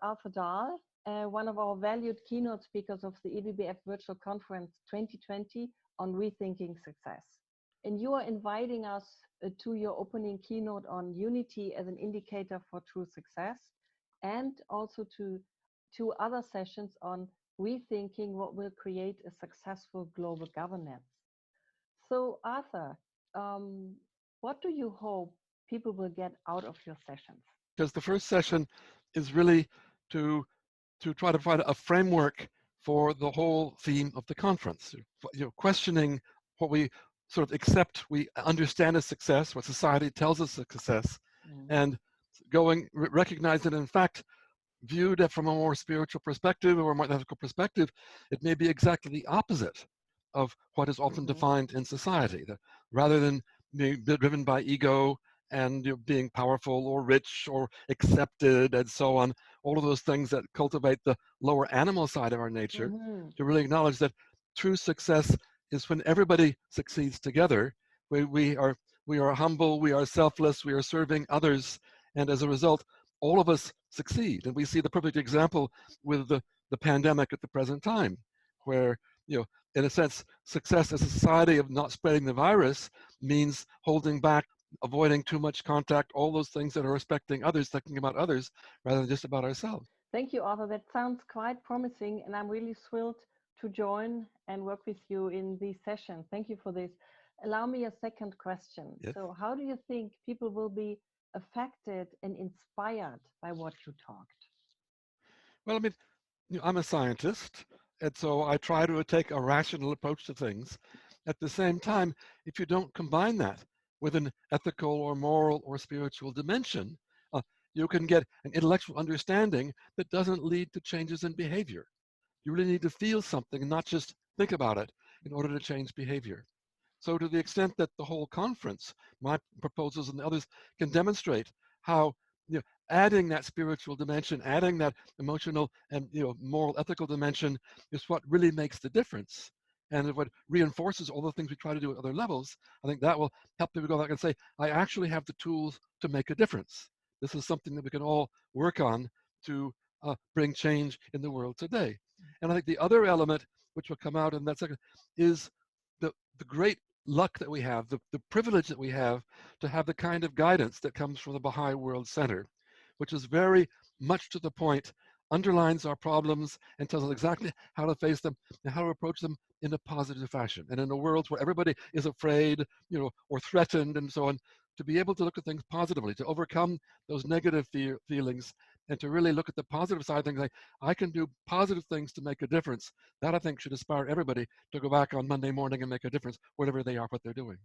Arthur Dahl, one of our valued keynote speakers of the ebbf Virtual Conference 2020 on Rethinking Success. And you are inviting us to your opening keynote on unity as an indicator for true success, and also to two other sessions on rethinking what will create a successful global governance. So Arthur, what do you hope people will get out of your sessions? Because the first session is really to try to find a framework for the whole theme of the conference. Questioning what we sort of accept, we understand as success, what society tells us is success, and recognize that in fact, viewed from a more spiritual perspective or a more ethical perspective, it may be exactly the opposite of what is often defined in society. That rather than being driven by ego and being powerful or rich or accepted and so on, all of those things that cultivate the lower animal side of our nature, to really acknowledge that true success is when everybody succeeds together. We are humble, we are selfless, we are serving others, and as a result, all of us succeed. And we see the perfect example with the pandemic at the present time, where, in a sense, success as a society of not spreading the virus means holding back, avoiding too much contact, all those things that are respecting others, thinking about others rather than just about ourselves. Thank you, Arthur. That sounds quite promising, and I'm really thrilled to join and work with you in these sessions. Thank you for this. Allow me a second question. Yes. So how do you think people will be affected and inspired by what you talked? Well, I mean, I'm a scientist, and so I try to take a rational approach to things. At the same time, if you don't combine that with an ethical or moral or spiritual dimension, you can get an intellectual understanding that doesn't lead to changes in behavior. You really need to feel something and not just think about it in order to change behavior. So to the extent that the whole conference, my proposals and others, can demonstrate how adding that spiritual dimension, adding that emotional and moral, ethical dimension is what really makes the difference. And what reinforces all the things we try to do at other levels, I think that will help people go back and say, I actually have the tools to make a difference. This is something that we can all work on to bring change in the world today. And I think the other element which will come out in that second is the great luck that we have, the privilege that we have to have the kind of guidance that comes from the Baha'i World Center, which is very much to the point, underlines our problems and tells us exactly how to face them and how to approach them in a positive fashion. And in a world where everybody is afraid, or threatened and so on, to be able to look at things positively, to overcome those negative feelings, and to really look at the positive side of things, like, I can do positive things to make a difference. That, I think, should inspire everybody to go back on Monday morning and make a difference, whatever they are, what they're doing.